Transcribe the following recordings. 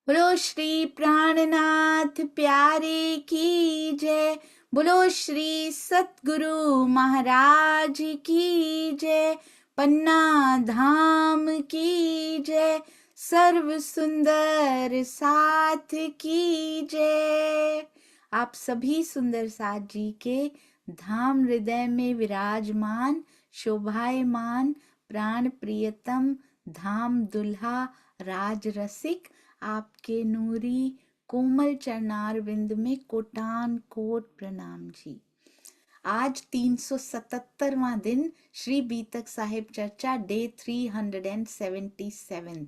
बोलो श्री प्राणनाथ प्यारे की जय। बोलो श्री सतगुरु महाराज की जय। पन्ना धाम की जय। सर्व सुंदर साथ की जय। आप सभी सुंदर साथ जी के धाम हृदय में विराजमान शोभायमान प्राण प्रियतम धाम दुल्हा राज रसिक आपके नूरी कोमल चरणार विंद में कोटान कोट प्रणाम जी। आज 377वां दिन श्री बीतक साहिब चर्चा डे 377।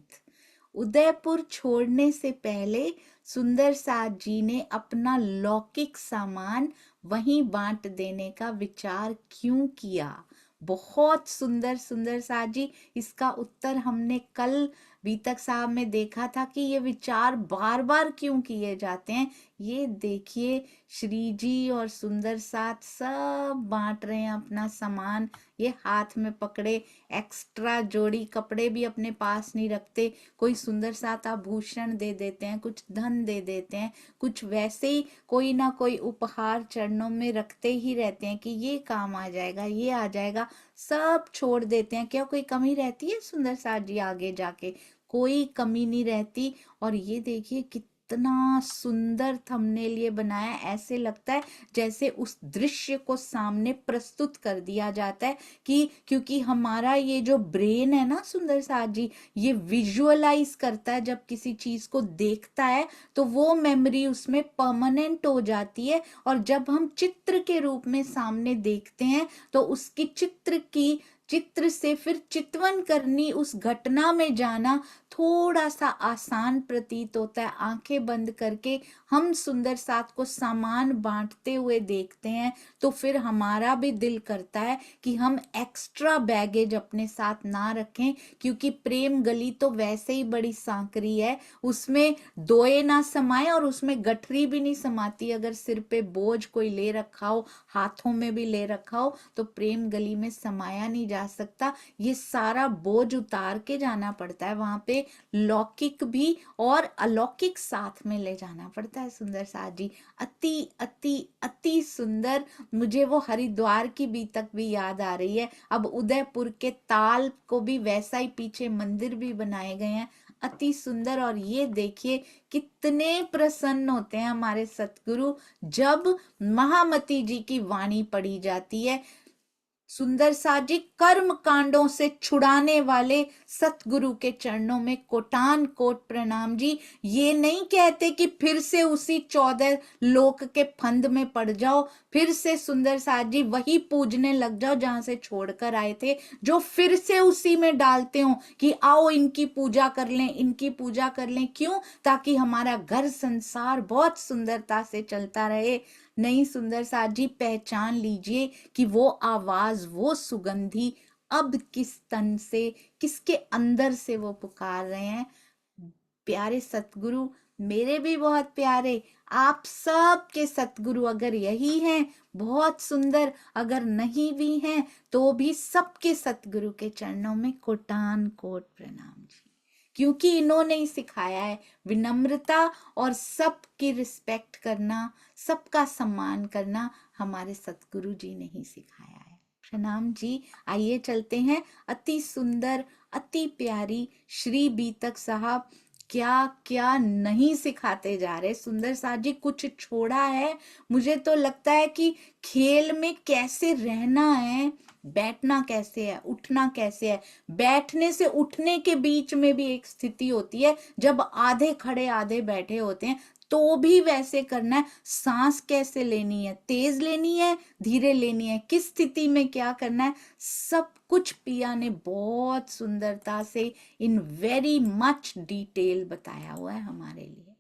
उदयपुर छोड़ने से पहले सुंदर साथ जी ने अपना लौकिक सामान वहीं बांट देने का विचार क्यों किया? बहुत सुंदर सुंदर साथ जी, इसका उत्तर हमने कल बीतक साहब में देखा था कि ये विचार बार बार क्यों किए जाते हैं। ये देखिए, श्री जी और सुंदर साथ सब बांट रहे हैं अपना सामान। ये हाथ में पकड़े, एक्स्ट्रा जोड़ी कपड़े भी अपने पास नहीं रखते। कोई सुंदर साथ आभूषण दे देते हैं, कुछ धन दे देते हैं, कुछ वैसे ही कोई ना कोई उपहार चरणों में रखते ही रहते हैं कि ये काम आ जाएगा, ये आ जाएगा। सब छोड़ देते हैं। क्या कोई कमी रहती है सुंदर साथ जी आगे जाके? कोई कमी नहीं रहती। और ये देखिए कितना सुंदर थंबनेल ये बनाया। ऐसे लगता है जैसे उस दृश्य को सामने प्रस्तुत कर दिया जाता है कि क्योंकि हमारा ये जो ब्रेन है ना सुंदर साथ जी, ये विजुअलाइज करता है। जब किसी चीज को देखता है तो वो मेमोरी उसमें परमानेंट हो जाती है। और जब हम चित्र के रूप में सामने देखते हैं तो उसकी चित्र से फिर चितवन करनी, उस घटना में जाना थोड़ा सा आसान प्रतीत होता है। आंखें बंद करके हम सुंदर साथ को सामान बांटते हुए देखते हैं तो फिर हमारा भी दिल करता है कि हम एक्स्ट्रा बैगेज अपने साथ ना रखें, क्योंकि प्रेम गली तो वैसे ही बड़ी सांकरी है। उसमें दोए ना समाए और उसमें गठरी भी नहीं समाती। अगर सिर पे बोझ कोई ले रखा हो, हाथों में भी ले रखा हो, तो प्रेम गली में समाया नहीं जा सकता। ये सारा बोझ उतार के जाना पड़ता है। वहां पे लौकिक भी और अलौकिक साथ में ले जाना पड़ता है। सुंदर साथ जी अति अति अति सुंदर। मुझे वो हरिद्वार की बीतक भी याद आ रही है। अब उदयपुर के ताल को भी वैसा ही पीछे मंदिर भी बनाए गए हैं, अति सुंदर। और ये देखिए कितने प्रसन्न होते हैं हमारे सतगुरु जब महामती जी की वाणी पढ़ी जाती है। सुंदर साथ जी कर्म कांडों से छुड़ाने वाले सतगुरु के चरणों में कोटान कोट प्रणाम जी। ये नहीं कहते कि फिर से उसी 14 लोक के फंद में पड़ जाओ, फिर से सुंदर साथ जी वही पूजने लग जाओ जहां से छोड़कर आए थे, जो फिर से उसी में डालते हो कि आओ इनकी पूजा कर लें, इनकी पूजा कर लें। क्यों? ताकि हमारा घर संसार बहुत सुंदरता से चलता रहे। नहीं सुंदर साथ जी, पहचान लीजिए कि वो आवाज, वो सुगंधी अब किस तन से, किसके अंदर से वो पुकार रहे हैं। प्यारे सतगुरु, मेरे भी बहुत प्यारे, आप सब के सतगुरु अगर यही हैं बहुत सुंदर, अगर नहीं भी हैं तो भी सबके सतगुरु के चरणों में कोटान कोट प्रणाम जी। क्योंकि इन्होंने ही सिखाया है विनम्रता और सबकी रिस्पेक्ट करना, सबका सम्मान करना। हमारे सतगुरु जी ने ही सिखाया है। प्रणाम जी। आइए चलते हैं अति सुंदर अति प्यारी श्री बीतक साहब क्या क्या नहीं सिखाते जा रहे। सुंदर साथ जी कुछ छोड़ा है। मुझे तो लगता है कि खेल में कैसे रहना है, बैठना कैसे है, उठना कैसे है। बैठने से उठने के बीच में भी एक स्थिति होती है जब आधे खड़े आधे बैठे होते हैं, तो भी वैसे करना है। सांस कैसे लेनी है, तेज लेनी है, धीरे लेनी है, किस स्थिति में क्या करना है, सब कुछ पिया ने बहुत सुंदरता से इन वेरी मच डिटेल बताया हुआ है हमारे लिए।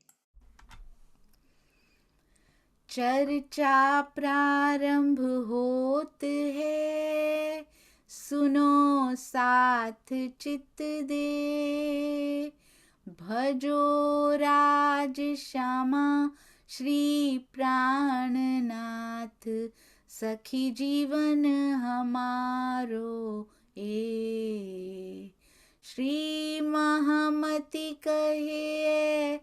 चर्चा प्रारंभ होत है, सुनो साथ चित दे। भजो राज श्यामा श्री प्राणनाथ, सखी जीवन हमारो ए। श्री महामति कहे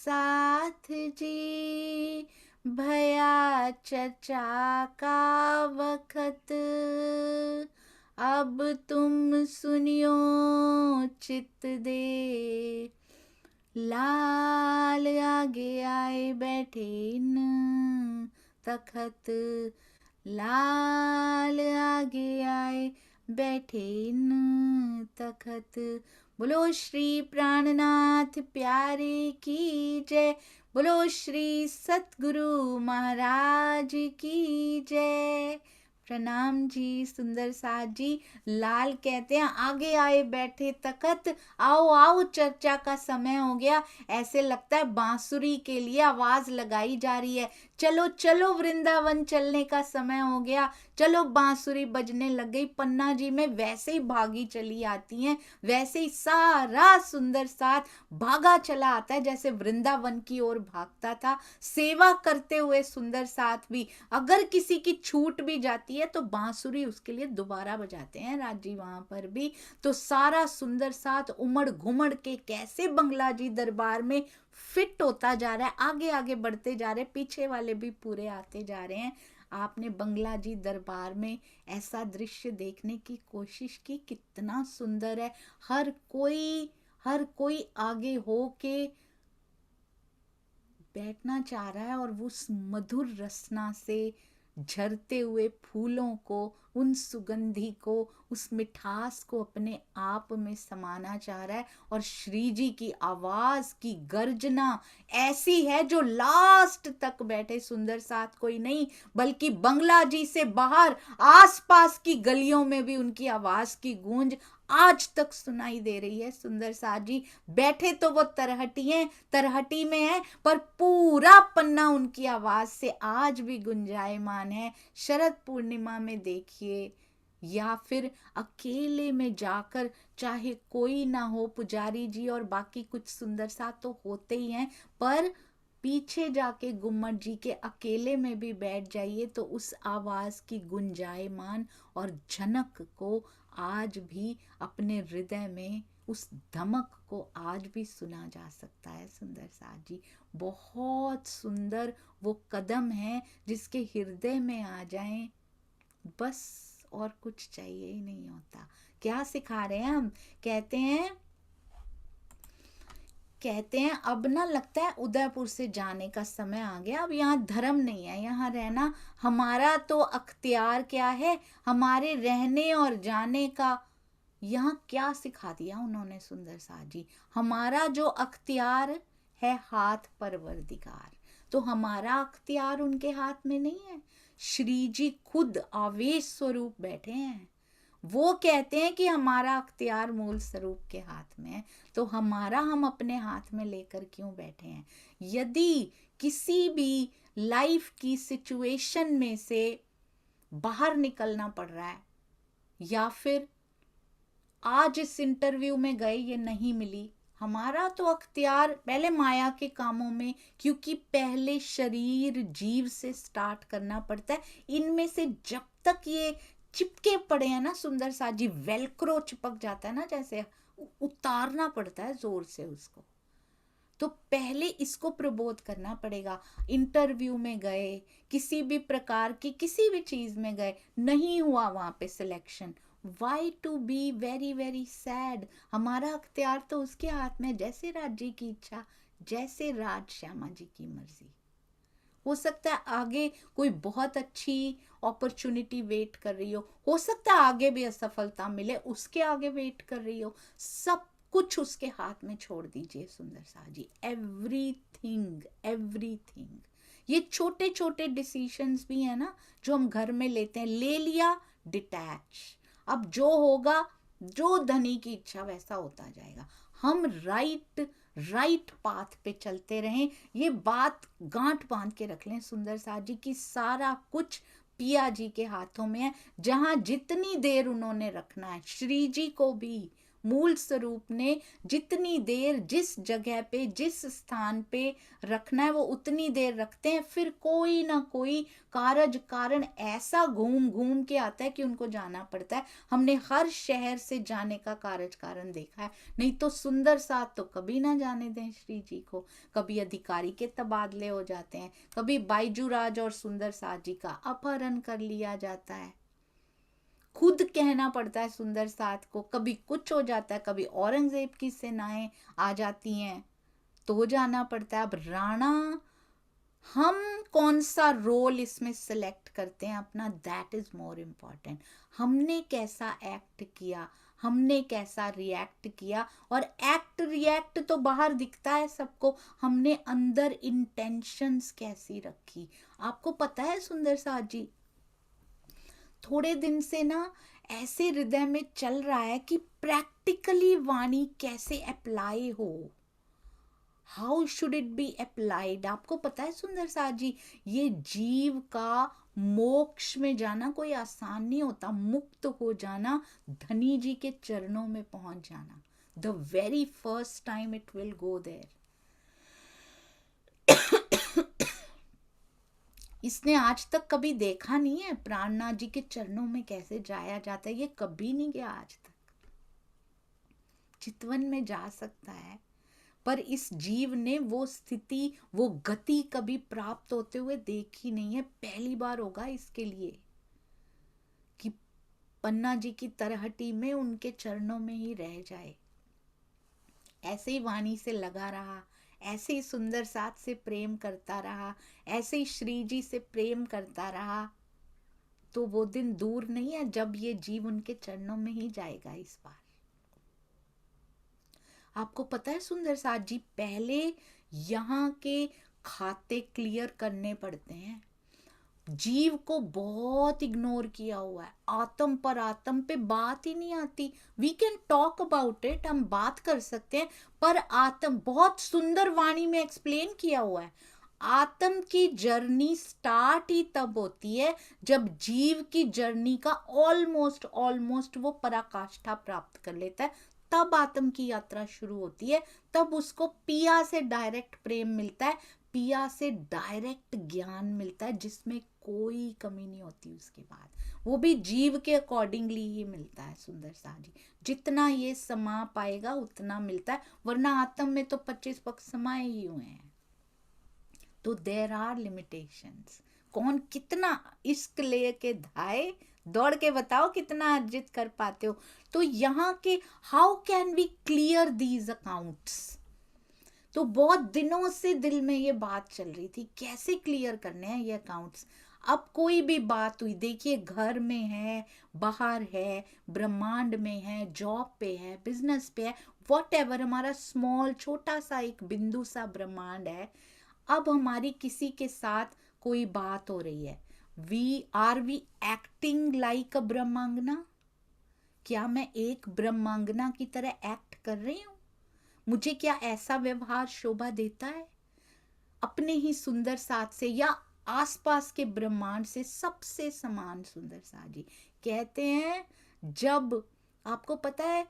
साथ जी, भया चर्चा का वक्त, अब तुम सुनियो चित दे। लाल आगे आए बैठे इन तखत, लाल आगे आए बैठे इन तखत। बोलो श्री प्राणनाथ प्यारे की जय, बोलो श्री सतगुरु महाराज की जय। प्रणाम जी सुंदर साथ जी। लाल कहते हैं आगे आए बैठे तखत, आओ आओ चर्चा का समय हो गया। ऐसे लगता है बांसुरी के लिए आवाज लगाई जा रही है, चलो चलो वृंदावन चलने का समय हो गया, चलो बांसुरी बजने लग गई। पन्ना जी में वैसे ही भागी चली आती हैं, वैसे ही सारा सुंदर साथ भागा चला आता है जैसे वृंदावन की ओर भागता था। सेवा करते हुए सुंदर साथ भी अगर किसी की छूट भी जाती है तो बांसुरी उसके लिए दोबारा बजाते हैं राजी वहां पर भी। तो सारा सुंदर साथ उमड़ घुमड़ के कैसे बंगला जी दरबार में फिट होता जा रहा है, आगे आगे बढ़ते जा रहे हैं, पीछे वाले भी पूरे आते जा रहे हैं। आपने बंगला जी दरबार में ऐसा दृश्य देखने की कोशिश की, कितना सुंदर है। हर कोई आगे हो के बैठना चाह रहा है और उस मधुर रसना से झरते हुए फूलों को, उन सुगंधी को, उस मिठास को अपने आप में समाना चाह रहा है। और श्री जी की आवाज की गर्जना ऐसी है जो लास्ट तक बैठे सुंदर साथ कोई नहीं, बल्कि बंगला जी से बाहर आसपास की गलियों में भी उनकी आवाज की गूंज आज तक सुनाई दे रही है। सुंदर साथ जी बैठे तो वो तरहटी में है, पर पूरा पन्ना उनकी आवाज से आज भी गुंजायमान है। शरद पूर्णिमा में देखिए या फिर अकेले में जाकर, चाहे कोई ना हो, पुजारी जी और बाकी कुछ सुंदर साथ तो होते ही हैं, पर पीछे जाके गुम्मट जी के अकेले में भी बैठ जाइए तो उस आवाज की गुंजायमान और झनक को आज भी अपने हृदय में, उस धमक को आज भी सुना जा सकता है। सुंदर साथ जी बहुत सुंदर वो कदम है जिसके हृदय में आ जाएं, बस और कुछ चाहिए ही नहीं होता। क्या सिखा रहे हैं हम? कहते हैं अब ना लगता है उदयपुर से जाने का समय आ गया, अब यहाँ धर्म नहीं है, यहाँ रहना हमारा तो अख्तियार क्या है, हमारे रहने और जाने का। यहाँ क्या सिखा दिया उन्होंने सुंदर साथ जी? हमारा जो अख्तियार है हाथ परवरदिगार, तो हमारा अख्तियार उनके हाथ में नहीं है। श्री जी खुद आवेश स्वरूप बैठे हैं, वो कहते हैं कि हमारा अख्तियार मूल स्वरूप के हाथ में है, तो हमारा हम अपने हाथ में लेकर क्यों बैठे हैं? यदि किसी भी लाइफ की सिचुएशन में से बाहर निकलना पड़ रहा है, या फिर आज इस इंटरव्यू में गए ये नहीं मिली, हमारा तो अख्तियार पहले माया के कामों में, क्योंकि पहले शरीर जीव से स्टार्ट करना पड़ता है। इनमें से जब तक ये चिपके पड़े हैं ना सुंदर साथ जी, वेलक्रो चिपक जाता है ना, जैसे उतारना पड़ता है जोर से उसको, तो पहले इसको प्रबोध करना पड़ेगा। इंटरव्यू में गए, किसी भी प्रकार की किसी भी चीज में गए, नहीं हुआ वहां पे selection, why to be very very sad? हमारा अख्तियार तो उसके हाथ में, जैसे राज जी की इच्छा, जैसे राज श्यामा जी की मर्जी। हो सकता है आगे कोई बहुत अच्छी अपॉर्चुनिटी वेट कर रही हो सकता है आगे भी असफलता मिले, उसके आगे वेट कर रही हो, सब कुछ उसके हाथ में छोड़ दीजिए सुंदर साथ जी। एवरीथिंग एवरीथिंग, ये छोटे छोटे डिसीजंस भी है ना जो हम घर में लेते हैं, ले लिया डिटैच, अब जो होगा, जो धनी की इच्छा वैसा होता जाएगा। हम राइट पाथ पे चलते रहें, ये बात गांठ बांध के रख लें सुंदर साथ जी की, सारा कुछ पिया जी के हाथों में है। जहां जितनी देर उन्होंने रखना है, श्री जी को भी मूल स्वरूप ने जितनी देर जिस जगह पे जिस स्थान पे रखना है वो उतनी देर रखते हैं, फिर कोई ना कोई कारज कारण ऐसा घूम घूम के आता है कि उनको जाना पड़ता है। हमने हर शहर से जाने का कारज कारण देखा है। नहीं तो सुंदर साथ तो कभी ना जाने दें श्री जी को। कभी अधिकारी के तबादले हो जाते हैं, कभी बाईजूराज और सुंदर साथ जी का अपहरण कर लिया जाता है, खुद कहना पड़ता है सुंदर साथ को, कभी कुछ हो जाता है, कभी औरंगजेब की सेनाएं आ जाती हैं तो जाना पड़ता है। अब राणा, हम कौन सा रोल इसमें सिलेक्ट करते हैं अपना, दैट इज मोर इम्पॉर्टेंट। हमने कैसा एक्ट किया, हमने कैसा रिएक्ट किया, और एक्ट रिएक्ट तो बाहर दिखता है सबको, हमने अंदर इंटेंशंस कैसी रखी। आपको पता है सुंदर साथ जी, थोड़े दिन से ना ऐसे हृदय में चल रहा है कि प्रैक्टिकली वाणी कैसे अप्लाई हो, how should it be applied. आपको पता है सुंदर साथ जी, ये जीव का मोक्ष में जाना कोई आसान नहीं होता। मुक्त हो जाना, धनी जी के चरणों में पहुंच जाना, the very first time it will go there. इसने आज तक कभी देखा नहीं है प्राणनाथ जी के चरणों में कैसे जाया जाता है, ये कभी नहीं गया आज तक। चितवन में जा सकता है, पर इस जीव ने वो स्थिति, वो गति कभी प्राप्त होते हुए देखी नहीं है। पहली बार होगा इसके लिए कि पन्ना जी की तरहटी में उनके चरणों में ही रह जाए। ऐसे ही वाणी से लगा रहा, ऐसे ही सुंदर साथ से प्रेम करता रहा, ऐसे ही श्री जी से प्रेम करता रहा, तो वो दिन दूर नहीं है जब ये जीव उनके चरणों में ही जाएगा इस बार। आपको पता है सुंदर साथ जी, पहले यहाँ के खाते क्लियर करने पड़ते हैं। जीव को बहुत इग्नोर किया हुआ है, आत्म पर आत्म पे बात ही नहीं आती। We can talk about it, हम बात कर सकते हैं, पर आत्म बहुत सुंदर वाणी में एक्सप्लेन किया हुआ है। आत्म की जर्नी स्टार्ट ही तब होती है जब जीव की जर्नी का ऑलमोस्ट वो पराकाष्ठा प्राप्त कर लेता है, तब आत्म की यात्रा शुरू होती है। तब उसको पिया से डायरेक्ट प्रेम मिलता है, पिया से डायरेक्ट ज्ञान मिलता है, जिसमें कोई कमी नहीं होती उसके बाद, वो भी जीव के अकॉर्डिंगली ही मिलता है। सुंदर साथ जी, जितना ये समा पाएगा उतना मिलता है, वरना आत्म में तो 25 पक्ष समाये ही हुए हैं। तो देर आर लिमिटेशंस। कौन कितना इश्क ले के धाए, दौड़ के बताओ कितना अर्जित कर पाते हो। तो यहाँ के how can we clear these accounts, तो बहुत दिनों से दिल में ये बात चल रही थी, कैसे क्लियर करने हैं ये अकाउंट्स। अब कोई भी बात हुई, देखिए घर में है, बाहर है, ब्रह्मांड में है, जॉब पे है, बिजनेस पे है, वॉट हमारा स्मॉल छोटा सा एक बिंदु सा ब्रह्मांड है। अब हमारी किसी के साथ कोई बात हो रही है, वी एक्टिंग लाइक अ ब्रह्मांगना? क्या मैं एक ब्रह्मांगना की तरह एक्ट कर रही हूँ? मुझे क्या ऐसा व्यवहार शोभा देता है? अपने ही सुंदर साथ से या आसपास के ब्रह्मांड से सबसे समान सुंदर साथ जी कहते हैं। जब आपको पता है,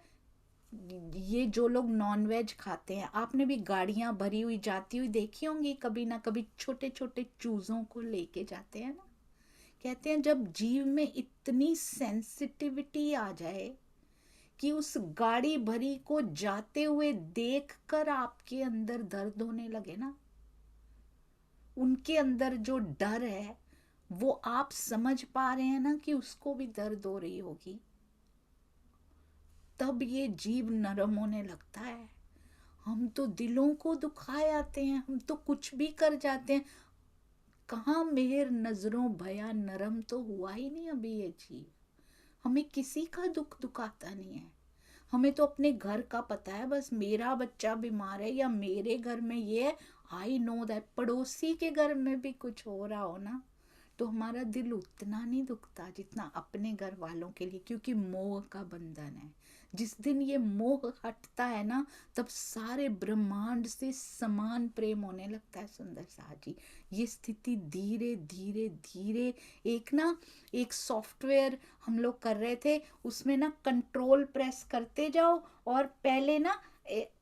ये जो लोग नॉनवेज खाते हैं, आपने भी गाड़ियां भरी हुई जाती हुई देखी होंगी, कभी ना कभी छोटे छोटे चूजों को लेके जाते हैं ना। कहते हैं जब जीव में इतनी सेंसिटिविटी आ जाए कि उस गाड़ी भरी को जाते हुए देखकर आपके अंदर दर्द होने लगे ना, उनके अंदर जो डर है वो आप समझ पा रहे हैं ना कि उसको भी दर्द हो रही होगी, तब ये जीव नरम होने लगता है। हम तो दिलों को दुखाए आते हैं, हम तो कुछ भी कर जाते हैं, कहाँ मेहर नजरों भया नरम तो हुआ ही नहीं अभी ये जीव। हमें किसी का दुख दुखाता नहीं है, हमें तो अपने घर का पता है, बस मेरा बच्चा बीमार है या मेरे घर में ये है, आई नो दैट। पड़ोसी के घर में भी कुछ हो रहा हो ना, तो हमारा दिल उतना नहीं दुखता जितना अपने घर वालों के लिए, क्योंकि मोह का बंधन है। जिस दिन ये मोह हटता है ना, तब सारे ब्रह्मांड से समान प्रेम होने लगता है। सुंदर सा जी, ये स्थिति धीरे धीरे धीरे, एक सॉफ्टवेयर हम लोग कर रहे थे, उसमें ना कंट्रोल प्रेस करते जाओ, और पहले ना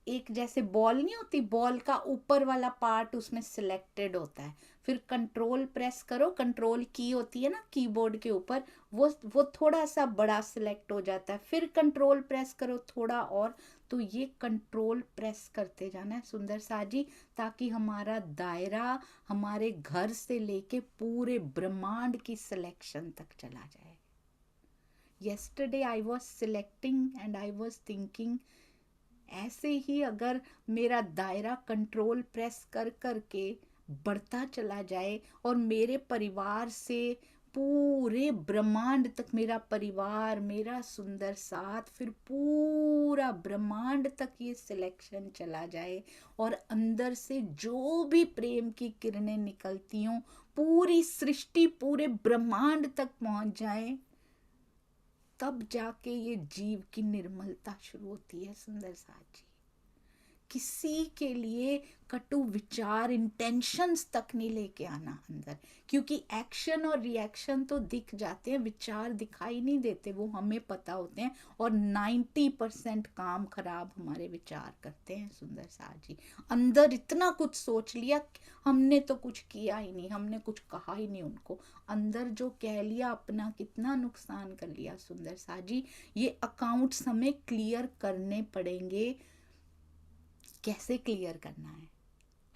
एक जैसे बॉल नहीं होती, बॉल का ऊपर वाला पार्ट उसमें सिलेक्टेड होता है, फिर कंट्रोल प्रेस करो, कंट्रोल की होती है ना कीबोर्ड के ऊपर, वो थोड़ा सा बड़ा सिलेक्ट हो जाता है, फिर कंट्रोल प्रेस करो थोड़ा और, तो ये कंट्रोल प्रेस करते जाना है सुंदर सा जी, ताकि हमारा दायरा हमारे घर से लेके पूरे ब्रह्मांड की सिलेक्शन तक चला जाए। yesterday I was selecting and I was thinking, ऐसे ही अगर मेरा दायरा कंट्रोल प्रेस कर करके बढ़ता चला जाए, और मेरे परिवार से पूरे ब्रह्मांड तक, मेरा परिवार, मेरा सुंदर साथ, फिर पूरा ब्रह्मांड तक ये सिलेक्शन चला जाए, और अंदर से जो भी प्रेम की किरणें निकलती हों, पूरी सृष्टि पूरे ब्रह्मांड तक पहुंच जाए, तब जाके ये जीव की निर्मलता शुरू होती है। सुंदर साथ जी, किसी के लिए कटु विचार, इंटेंशंस तक नहीं लेके आना अंदर, क्योंकि एक्शन और रिएक्शन तो दिख जाते हैं, विचार दिखाई नहीं देते, वो हमें पता होते हैं, और 90% काम खराब हमारे विचार करते हैं। सुंदर साथ जी, अंदर इतना कुछ सोच लिया, हमने तो कुछ किया ही नहीं, हमने कुछ कहा ही नहीं उनको, अंदर जो कह लिया अपना कितना नुकसान कर लिया। सुंदर साथ जी, ये अकाउंट्स हमें क्लियर करने पड़ेंगे। कैसे क्लियर करना है,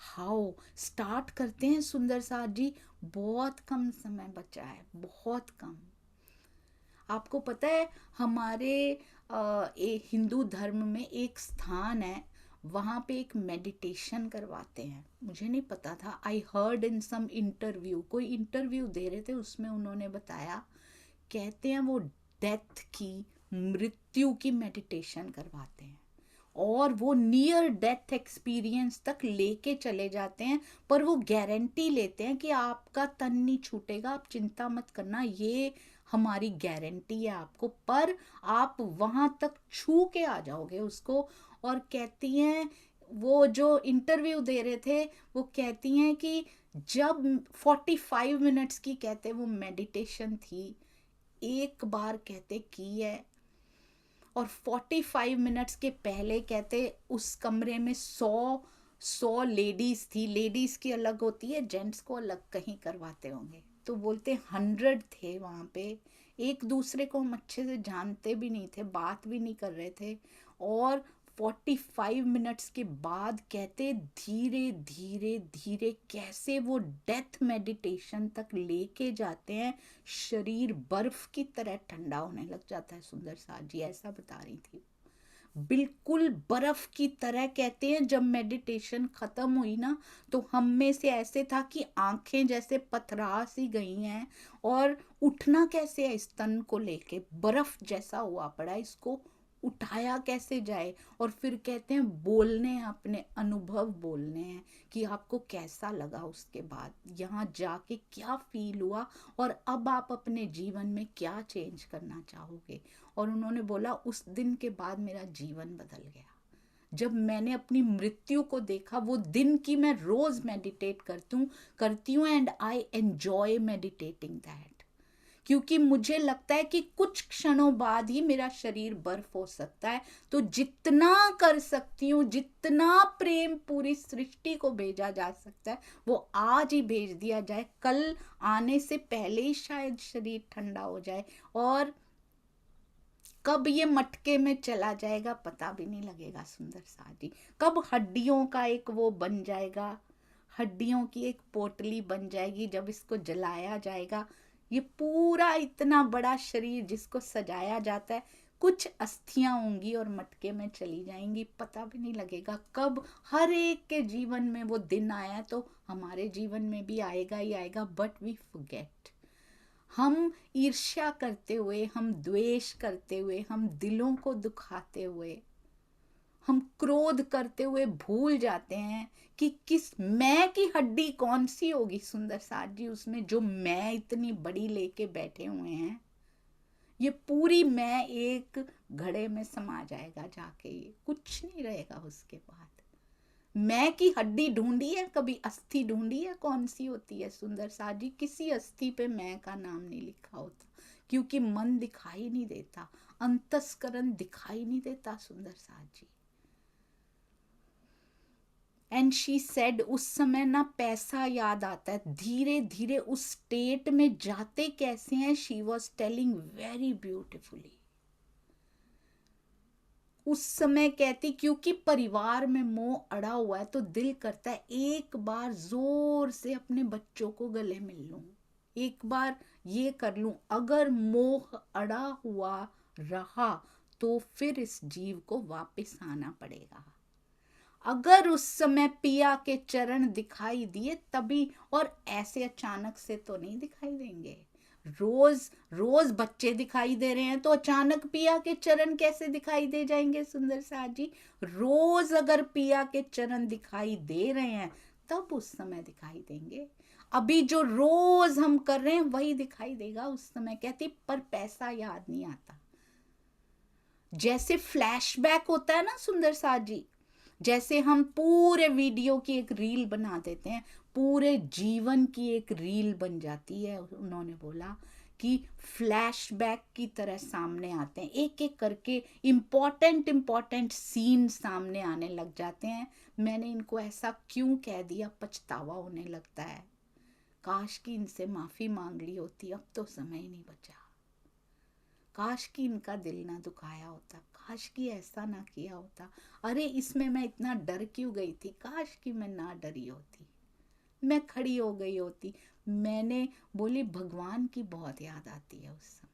हाउ स्टार्ट करते हैं सुंदर साथ जी, बहुत कम समय बचा है, बहुत कम। आपको पता है हमारे हिंदू धर्म में एक स्थान है, वहाँ पे एक मेडिटेशन करवाते हैं, मुझे नहीं पता था, I heard in some interview, कोई इंटरव्यू दे रहे थे, उसमें उन्होंने बताया, कहते हैं वो डेथ की, मृत्यु की मेडिटेशन करवाते हैं, और वो नियर डेथ एक्सपीरियंस तक लेके चले जाते हैं, पर वो गारंटी लेते हैं कि आपका तन नहीं छूटेगा, आप चिंता मत करना, ये हमारी गारंटी है आपको, पर आप वहां तक छू के आ जाओगे उसको। और कहती हैं, वो जो इंटरव्यू दे रहे थे, वो कहती हैं कि जब 45 मिनट्स की कहते वो मेडिटेशन थी, एक बार कहते की है, और 45 मिनट्स के पहले कहते उस कमरे में 100 लेडीज थी, लेडीज की अलग होती है, जेंट्स को अलग कहीं करवाते होंगे, तो बोलते 100 थे वहाँ पे, एक दूसरे को हम अच्छे से जानते भी नहीं थे, बात भी नहीं कर रहे थे, और 45 मिनट्स के बाद कहते धीरे धीरे धीरे कैसे वो डेथ मेडिटेशन तक लेके जाते हैं, शरीर बर्फ की तरह ठंडा होने लग जाता है। सुंदर साथ जी ऐसा बता रही थी, बिल्कुल बर्फ की तरह। कहते हैं जब मेडिटेशन खत्म हुई ना, तो हम में से ऐसे था कि आंखें जैसे पथरा सी गई हैं, और उठना कैसे है, इस तन को लेके बर्फ जैसा हुआ पड़ा, इसको उठाया कैसे जाए। और फिर कहते हैं बोलने हैं, अपने अनुभव बोलने हैं कि आपको कैसा लगा, उसके बाद यहाँ जाके क्या फील हुआ, और अब आप अपने जीवन में क्या चेंज करना चाहोगे। और उन्होंने बोला उस दिन के बाद मेरा जीवन बदल गया, जब मैंने अपनी मृत्यु को देखा, वो दिन की मैं रोज मेडिटेट करती हूँ and I enjoy meditating that, क्योंकि मुझे लगता है कि कुछ क्षणों बाद ही मेरा शरीर बर्फ हो सकता है, तो जितना कर सकती हूँ, जितना प्रेम पूरी सृष्टि को भेजा जा सकता है, वो आज ही भेज दिया जाए, कल आने से पहले ही शायद शरीर ठंडा हो जाए, और कब ये मटके में चला जाएगा पता भी नहीं लगेगा। सुंदर साथ जी, कब हड्डियों का एक वो बन जाएगा, हड्डियों की एक पोटली बन जाएगी, जब इसको जलाया जाएगा, ये पूरा इतना बड़ा शरीर जिसको सजाया जाता है, कुछ अस्थियां होंगी और मटके में चली जाएंगी, पता भी नहीं लगेगा कब। हर एक के जीवन में वो दिन आया, तो हमारे जीवन में भी आएगा ही आएगा, बट वी फॉरगेट। हम ईर्ष्या करते हुए, हम द्वेष करते हुए, हम दिलों को दुखाते हुए, हम क्रोध करते हुए भूल जाते हैं कि किस मैं की हड्डी कौन सी होगी सुंदर साथ जी उसमें, जो मैं इतनी बड़ी लेके बैठे हुए हैं। ये पूरी मैं एक घड़े में समा जाएगा जाके, ये कुछ नहीं रहेगा उसके बाद। मैं की हड्डी ढूंढी है कभी, अस्थि ढूंढी है कौन सी होती है सुंदर साथ जी? किसी अस्थि पे मैं का नाम नहीं लिखा होता, क्योंकि मन दिखाई नहीं देता, अंतस्करण दिखाई नहीं देता सुंदर साथ जी। एंड शी सेड, उस समय ना पैसा याद आता है, धीरे धीरे उस स्टेट में जाते कैसे हैं। She was telling very beautifully. उस समय कहती, क्योंकि परिवार में मोह अड़ा हुआ है तो दिल करता है एक बार जोर से अपने बच्चों को गले मिल लूं, एक बार ये कर लूं। अगर मोह अड़ा हुआ रहा तो फिर इस जीव को वापस आना पड़ेगा। अगर उस समय पिया के चरण दिखाई दिए तभी, और ऐसे अचानक से तो नहीं दिखाई देंगे। रोज रोज बच्चे दिखाई दे रहे हैं तो अचानक पिया के चरण कैसे दिखाई दे जाएंगे सुंदर साथ जी? रोज अगर पिया के चरण दिखाई दे रहे हैं तब उस समय दिखाई देंगे। अभी जो रोज हम कर रहे हैं वही दिखाई देगा उस समय। कहती पर पैसा याद नहीं आता। जैसे फ्लैशबैक होता है ना सुंदर साथ जी, जैसे हम पूरे वीडियो की एक रील बना देते हैं, पूरे जीवन की एक रील बन जाती है। उन्होंने बोला कि फ्लैशबैक की तरह सामने आते हैं, एक एक करके इम्पॉर्टेंट सीन सामने आने लग जाते हैं। मैंने इनको ऐसा क्यों कह दिया, पछतावा होने लगता है। काश कि इनसे माफी मांग ली होती, अब तो समय ही नहीं बचा। काश कि इनका दिल ना दुखाया होता, काश कि ऐसा ना किया होता। अरे इसमें मैं इतना डर क्यों गई थी, काश कि मैं ना डरी होती, मैं खड़ी हो गई होती। मैंने बोली भगवान की बहुत याद आती है उस समय।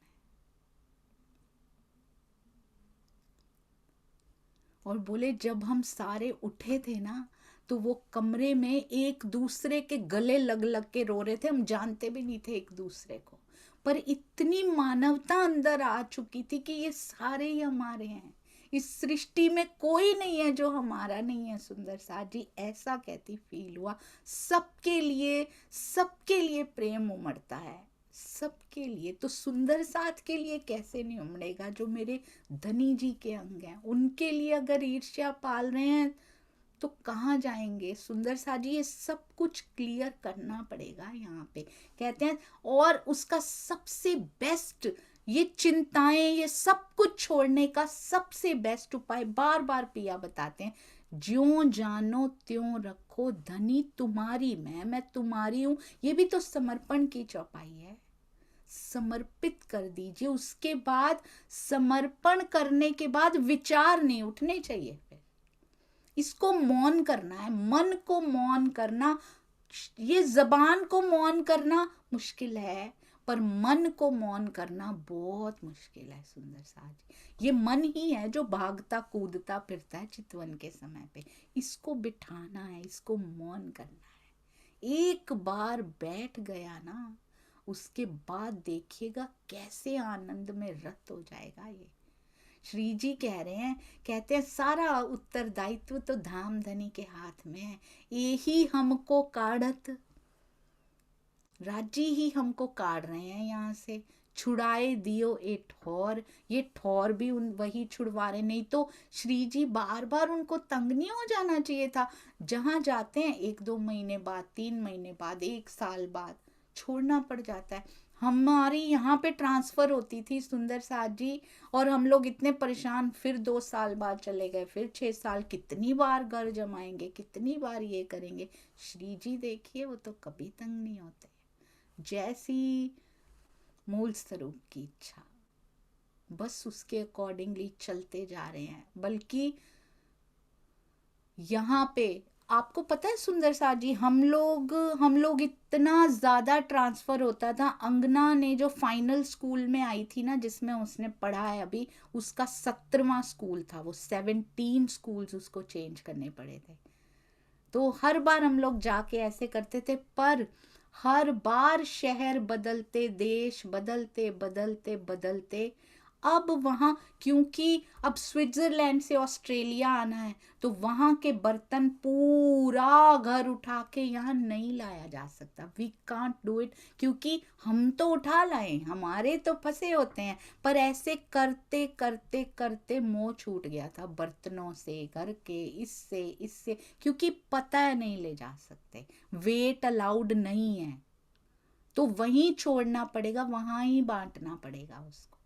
और बोले जब हम सारे उठे थे ना तो वो कमरे में एक दूसरे के गले लग लग के रो रहे थे, हम जानते भी नहीं थे एक दूसरे को, पर इतनी मानवता अंदर आ चुकी थी कि ये सारे ही हमारे हैं, इस सृष्टि में कोई नहीं है जो हमारा नहीं है सुंदर साथ जी। ऐसा कहती फील हुआ। सबके लिए प्रेम उमड़ता है, सबके लिए। तो सुंदर साथ के लिए कैसे नहीं उमड़ेगा, जो मेरे धनी जी के अंग हैं उनके लिए अगर ईर्ष्या पाल रहे हैं तो कहाँ जाएंगे सुंदर साथ जी? ये सब कुछ क्लियर करना पड़ेगा यहाँ पे। कहते हैं और उसका सबसे बेस्ट, ये चिंताएं ये सब कुछ छोड़ने का सबसे बेस्ट उपाय बार बार पिया बताते हैं, ज्यों जानो त्यों रखो धनी तुम्हारी मैं तुम्हारी हूं। ये भी तो समर्पण की चौपाई है। समर्पित कर दीजिए, उसके बाद समर्पण करने के बाद विचार नहीं उठने चाहिए। फिर इसको मौन करना है, मन को मौन करना। ये जबान को मौन करना मुश्किल है, पर मन को मौन करना बहुत मुश्किल है सुंदर साथ जी। ये मन ही है जो भागता कूदता फिरता है चितवन के समय पे। इसको बिठाना है, इसको मौन करना है। एक बार बैठ गया ना, उसके बाद देखिएगा कैसे आनंद में रत हो जाएगा ये। श्री जी कह रहे हैं, कहते हैं सारा उत्तरदायित्व तो धाम धनी के हाथ में है, यही हमको काढ़त, राजी ही हमको काढ़ रहे हैं यहाँ से। छुड़ाए दियो ए ठौर, ये ठौर भी वही छुड़वा रहे। नहीं तो श्री जी बार बार उनको तंग नहीं हो जाना चाहिए था। जहां जाते हैं 1-2 महीने बाद, 3 महीने बाद, 1 साल बाद छोड़ना पड़ जाता है। हमारी यहाँ पे ट्रांसफर होती थी सुंदर साथ जी, और हम लोग इतने परेशान, फिर 2 साल बाद चले गए, फिर 6 साल, कितनी बार घर जमाएंगे, कितनी बार ये करेंगे। श्री जी देखिए वो तो कभी तंग नहीं होते, जैसी मूल स्वरूप की इच्छा, बस उसके अकॉर्डिंगली चलते जा रहे हैं। बल्कि यहाँ पे आपको पता है सुंदर साथ जी, हम लोग इतना ज्यादा ट्रांसफर होता था। अंगना ने जो फाइनल स्कूल में आई थी ना, जिसमें उसने पढ़ा है अभी, उसका 17वां स्कूल था वो। 17 स्कूल्स उसको चेंज करने पड़े थे। तो हर बार हम लोग जाके ऐसे करते थे, पर हर बार शहर बदलते, देश बदलते बदलते बदलते अब वहाँ, क्योंकि अब स्विट्जरलैंड से ऑस्ट्रेलिया आना है, तो वहाँ के बर्तन पूरा घर उठा के यहाँ नहीं लाया जा सकता। वी कांट डू इट, क्योंकि हम तो उठा लाए, हमारे तो फंसे होते हैं, पर ऐसे करते करते करते मोह छूट गया था बर्तनों से, घर के, इससे इससे, क्योंकि पता है नहीं ले जा सकते, वेट अलाउड नहीं है, तो वहीं छोड़ना पड़ेगा, वहां ही बांटना पड़ेगा उसको।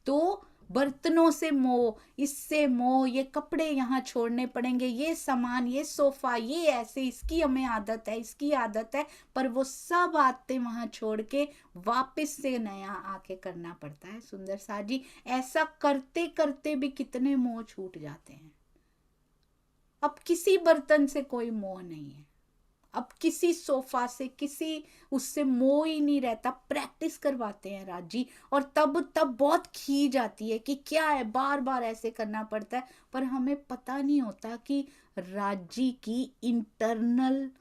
तो बर्तनों से मोह, इससे मोह, ये कपड़े यहाँ छोड़ने पड़ेंगे, ये सामान, ये सोफा, ये ऐसे, इसकी हमें आदत है, इसकी आदत है, पर वो सब आदतें वहां छोड़ के वापस से नया आके करना पड़ता है। सुंदर सा जी, ऐसा करते करते भी कितने मोह छूट जाते हैं। अब किसी बर्तन से कोई मोह नहीं है, अब किसी सोफा से, किसी उससे मोह ही नहीं रहता। प्रैक्टिस करवाते हैं राजी, और तब तब बहुत खीज आती है कि क्या है, बार बार ऐसे करना पड़ता है, पर हमें पता नहीं होता कि राजी की इंटरनल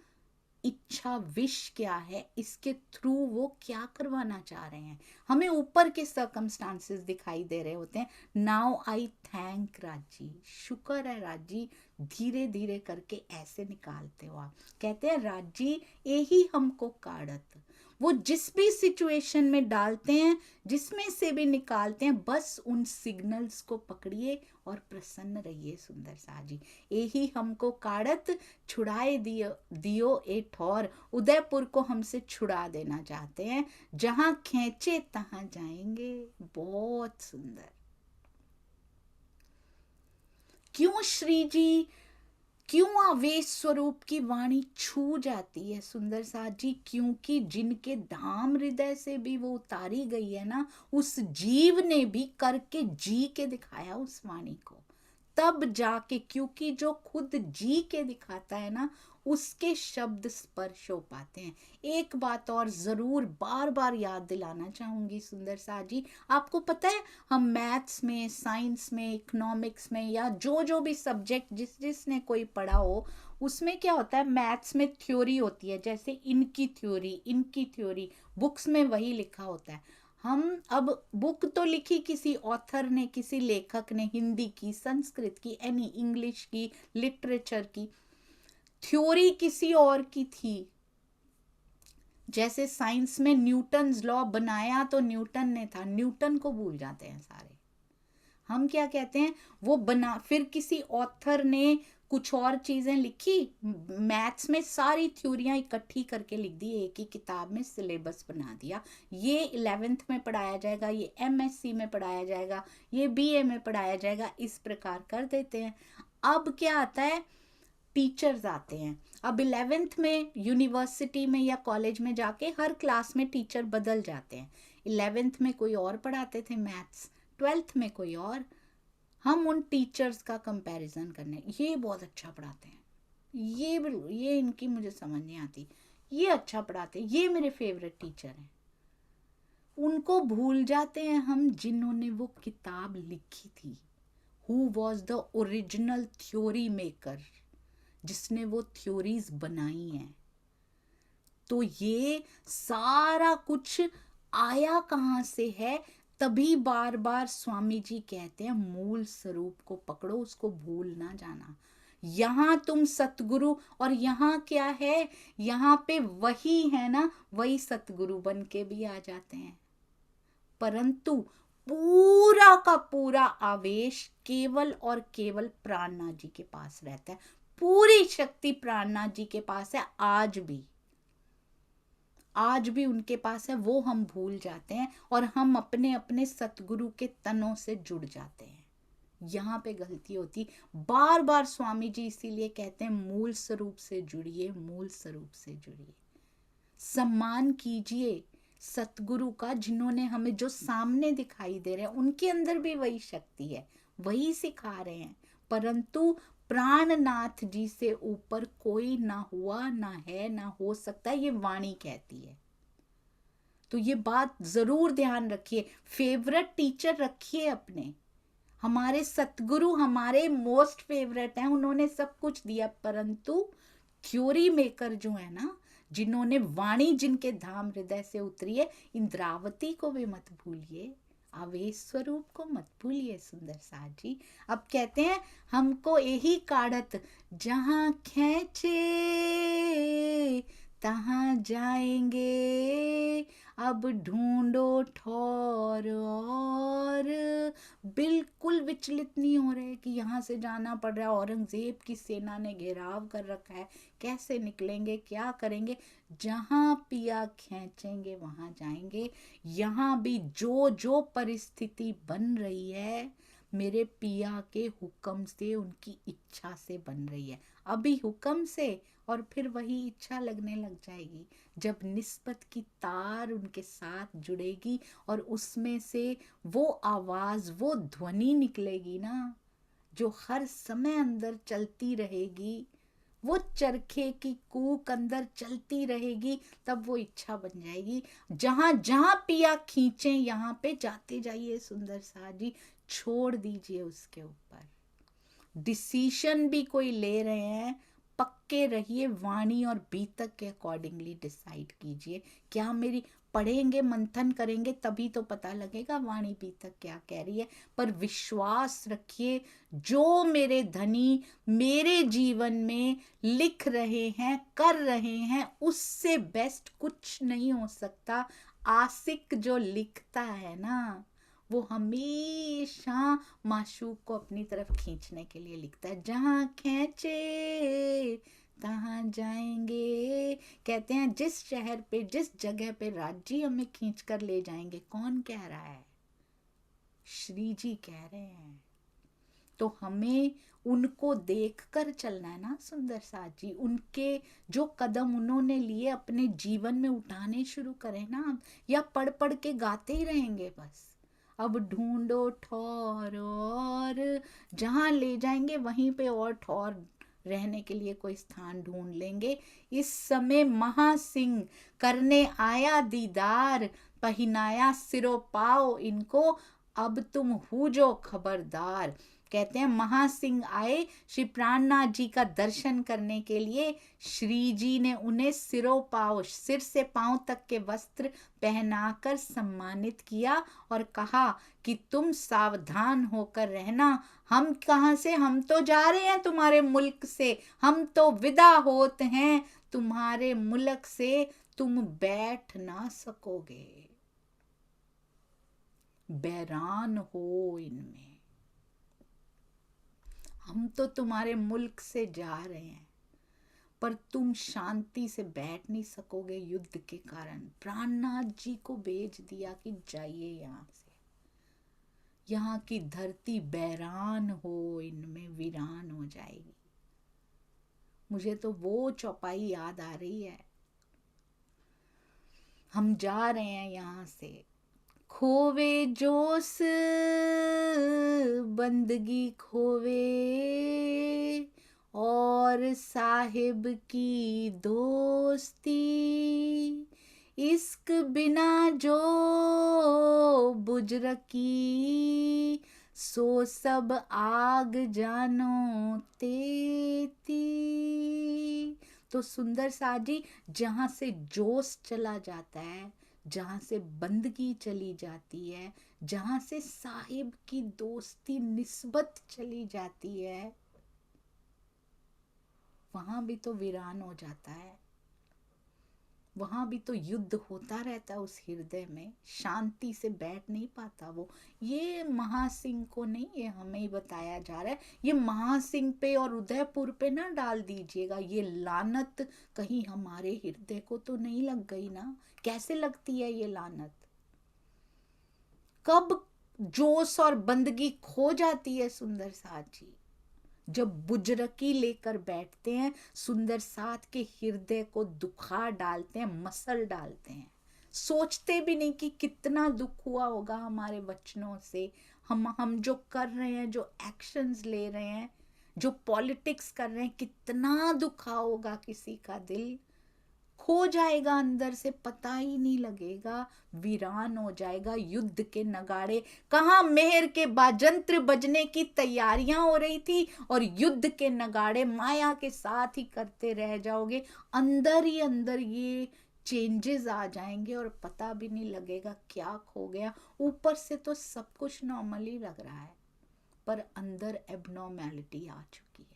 इच्छा, विश क्या है, इसके थ्रू वो क्या करवाना चाह रहे हैं। हमें ऊपर के सर्कमस्टांसेस दिखाई दे रहे होते हैं। नाउ आई थैंक राजी, शुक्र है राजी, धीरे धीरे करके ऐसे निकालते हो आप। कहते हैं राजी यही हमको काढ़त, वो जिस भी सिचुएशन में डालते हैं, जिसमें से भी निकालते हैं, बस उन सिग्नल्स को पकड़िए और प्रसन्न रहिए। सुंदर सा जी, यही हमको काढ़त, छुड़ाए दियो दियो ए ठौर। उदयपुर को हमसे छुड़ा देना चाहते हैं, जहां खींचे तहां जाएंगे। बहुत सुंदर। क्यों श्री जी, क्यों आवेश स्वरूप की वाणी छू जाती है सुंदर साथ जी? क्योंकि जिनके धाम हृदय से भी वो उतारी गई है ना, उस जीव ने भी करके जी के दिखाया उस वाणी को, तब जाके, क्योंकि जो खुद जी के दिखाता है ना, उसके शब्द स्पर्श हो पाते हैं। एक बात और जरूर बार बार याद दिलाना चाहूंगी सुंदर सा जी, आपको पता है, हम मैथ्स में, साइंस में, इकोनॉमिक्स में, या जो भी सब्जेक्ट जिसने कोई पढ़ा हो, उसमें क्या होता है, मैथ्स में थ्योरी होती है, जैसे इनकी थ्योरी बुक्स में वही लिखा होता है। हम अब बुक तो लिखी किसी ऑथर ने, किसी लेखक ने, हिंदी की, संस्कृत की, एनी, इंग्लिश की, लिटरेचर की, थ्योरी किसी और की थी। जैसे साइंस में न्यूटन्स लॉ बनाया तो न्यूटन ने था, न्यूटन को भूल जाते हैं सारे। हम क्या कहते हैं, वो बना, फिर किसी ऑथर ने कुछ और चीजें लिखी, मैथ्स में सारी थ्योरियां इकट्ठी करके लिख दी, एक ही किताब में सिलेबस बना दिया। ये 11th में पढ़ाया जाएगा, ये MSc में पढ़ाया जाएगा, ये BA में पढ़ाया जाएगा, इस प्रकार कर देते हैं। अब क्या आता है, टीचर्स आते हैं। अब 11th में यूनिवर्सिटी में या कॉलेज में जाके हर क्लास में टीचर बदल जाते हैं। 11th में कोई और पढ़ाते थे मैथ्स, 12th में कोई और। हम उन टीचर्स का कंपैरिजन करने, ये बहुत अच्छा पढ़ाते हैं, ये इनकी मुझे समझ नहीं आती, ये अच्छा पढ़ाते हैं, ये मेरे फेवरेट टीचर हैं। उनको भूल जाते हैं हम जिन्होंने वो किताब लिखी थी, who was the original theory maker, जिसने वो थ्योरीज बनाई हैं। तो ये सारा कुछ आया कहाँ से है? तभी बार बार स्वामी जी कहते हैं मूल स्वरूप को पकड़ो, उसको भूल ना जाना। यहाँ तुम सतगुरु, और यहाँ क्या है, यहाँ पे वही है ना, वही सतगुरु बन के भी आ जाते हैं, परंतु पूरा का पूरा आवेश केवल और केवल प्राणनाथ जी के पास रहता है। पूरी शक्ति प्राणनाथ जी के पास है, आज भी उनके पास है। वो हम भूल जाते हैं और हम अपने अपने सतगुरु के तनों से जुड़ जाते हैं। यहाँ पे गलती होती। बार बार स्वामी जी इसीलिए कहते हैं मूल स्वरूप से जुड़िए, मूल स्वरूप से जुड़िए। सम्मान कीजिए सतगुरु का, जिन्होंने हमें जो सामने दिखाई दे रहे हैं, उनके अंदर भी वही शक्ति है, वही सिखा रहे हैं, परंतु प्राणनाथ जी से ऊपर कोई ना हुआ, ना है, ना हो सकता, ये वाणी कहती है। तो ये बात जरूर ध्यान रखिए। फेवरेट टीचर रखिए अपने, हमारे सतगुरु हमारे मोस्ट फेवरेट हैं, उन्होंने सब कुछ दिया, परंतु थ्योरी मेकर जो है ना, जिन्होंने वाणी, जिनके धाम हृदय से उतरी है, इंद्रावती को भी मत भूलिए। आवेश स्वरूप को मत भूलिए सुंदर साथ जी। अब कहते हैं हमको यही काढ़त जहां खींचे तहां जाएंगे, अब ढूंढो ठौर और। बिल्कुल विचलित नहीं हो रहे कि यहाँ से जाना पड़ रहा है, औरंगजेब की सेना ने घेराव कर रखा है, कैसे निकलेंगे, क्या करेंगे। जहां पिया खींचेंगे वहां जाएंगे। यहाँ भी जो जो परिस्थिति बन रही है मेरे पिया के हुक्म से, उनकी इच्छा से बन रही है। अभी हुक्म से और फिर वही इच्छा लगने लग जाएगी जब निस्बत की तार उनके साथ जुड़ेगी और उसमें से वो आवाज, वो ध्वनि निकलेगी ना जो हर समय अंदर चलती रहेगी, वो चरखे की कूक अंदर चलती रहेगी, तब वो इच्छा बन जाएगी। जहां जहां पिया खींचे यहाँ पे जाते जाइए सुंदर साथ जी, छोड़ दीजिए उसके ऊपर। डिसीशन भी कोई ले रहे हैं, पक्के रहिए, वाणी और बीतक के अकॉर्डिंगली डिसाइड कीजिए। क्या मेरी पढ़ेंगे, मंथन करेंगे, तभी तो पता लगेगा वाणी बीतक क्या कह रही है। पर विश्वास रखिए जो मेरे धनी मेरे जीवन में लिख रहे हैं, कर रहे हैं, उससे बेस्ट कुछ नहीं हो सकता। आशिक जो लिखता है ना वो हमेशा माशूक को अपनी तरफ खींचने के लिए लिखता है। जहां खींचे तहां जाएंगे। कहते हैं जिस शहर पे, जिस जगह पे राज्य हमें खींच कर ले जाएंगे, कौन कह रहा है? श्री जी कह रहे हैं। तो हमें उनको देखकर चलना है ना सुंदर साथ जी। उनके जो कदम उन्होंने लिए अपने जीवन में उठाने शुरू करें ना, या पढ़ पढ़ के गाते ही रहेंगे बस। अब ढूंढो ठौर और, जहां ले जाएंगे वहीं पे और ठौर रहने के लिए कोई स्थान ढूंढ लेंगे। इस समय महासिंह करने आया दीदार, पहनाया सिरो पाओ इनको, अब तुम हुजो खबरदार। कहते हैं महासिंह आए श्री प्राणनाथ जी का दर्शन करने के लिए। श्री जी ने उन्हें सिरों पाँव, सिर से पांव तक के वस्त्र पहनाकर सम्मानित किया और कहा कि तुम सावधान होकर रहना। हम कहाँ से? हम तो जा रहे हैं तुम्हारे मुल्क से, हम तो विदा होते हैं तुम्हारे मुल्क से, तुम बैठ ना सकोगे, बैरान हो इनमें। हम तो तुम्हारे मुल्क से जा रहे हैं पर तुम शांति से बैठ नहीं सकोगे युद्ध के कारण। प्राणनाथ जी को भेज दिया कि जाइए यहाँ से, यहाँ की धरती बैरान हो इनमें, वीरान हो जाएगी। मुझे तो वो चौपाई याद आ रही है। हम जा रहे हैं यहाँ से, खोवे जोश बंदगी खोवे और साहिब की दोस्ती, इश्क बिना जो बुझ रखी, सो सब आग जानो तेती। तो सुंदर साथ जी, जहां से जोश चला जाता है, जहां से बंदगी चली जाती है, जहां से साहिब की दोस्ती निस्बत चली जाती है, वहां भी तो वीरान हो जाता है। वहां भी तो युद्ध होता रहता है उस हृदय में, शांति से बैठ नहीं पाता वो। ये महासिंह को नहीं, ये हमें ही बताया जा रहा है। ये महासिंह पे और उदयपुर पे ना डाल दीजिएगा ये लानत, कहीं हमारे हृदय को तो नहीं लग गई ना। कैसे लगती है ये लानत? कब जोश और बंदगी खो जाती है सुंदर साथ जी? जब बुजरकी लेकर बैठते हैं, सुंदर साथ के हृदय को दुखा डालते हैं, मसल डालते हैं। सोचते भी नहीं कि कितना दुख हुआ होगा हमारे वचनों से। हम जो कर रहे हैं, जो एक्शंस ले रहे हैं, जो पॉलिटिक्स कर रहे हैं, कितना दुखा होगा किसी का दिल। खो जाएगा अंदर से, पता ही नहीं लगेगा, वीरान हो जाएगा। युद्ध के नगाड़े, कहाँ मेहर के बाजंत्र बजने की तैयारियां हो रही थी और युद्ध के नगाड़े माया के साथ ही करते रह जाओगे। अंदर ही अंदर ये चेंजेस आ जाएंगे और पता भी नहीं लगेगा क्या खो गया। ऊपर से तो सब कुछ नॉर्मल ही लग रहा है, पर अंदर एबनॉर्मैलिटी आ चुकी है।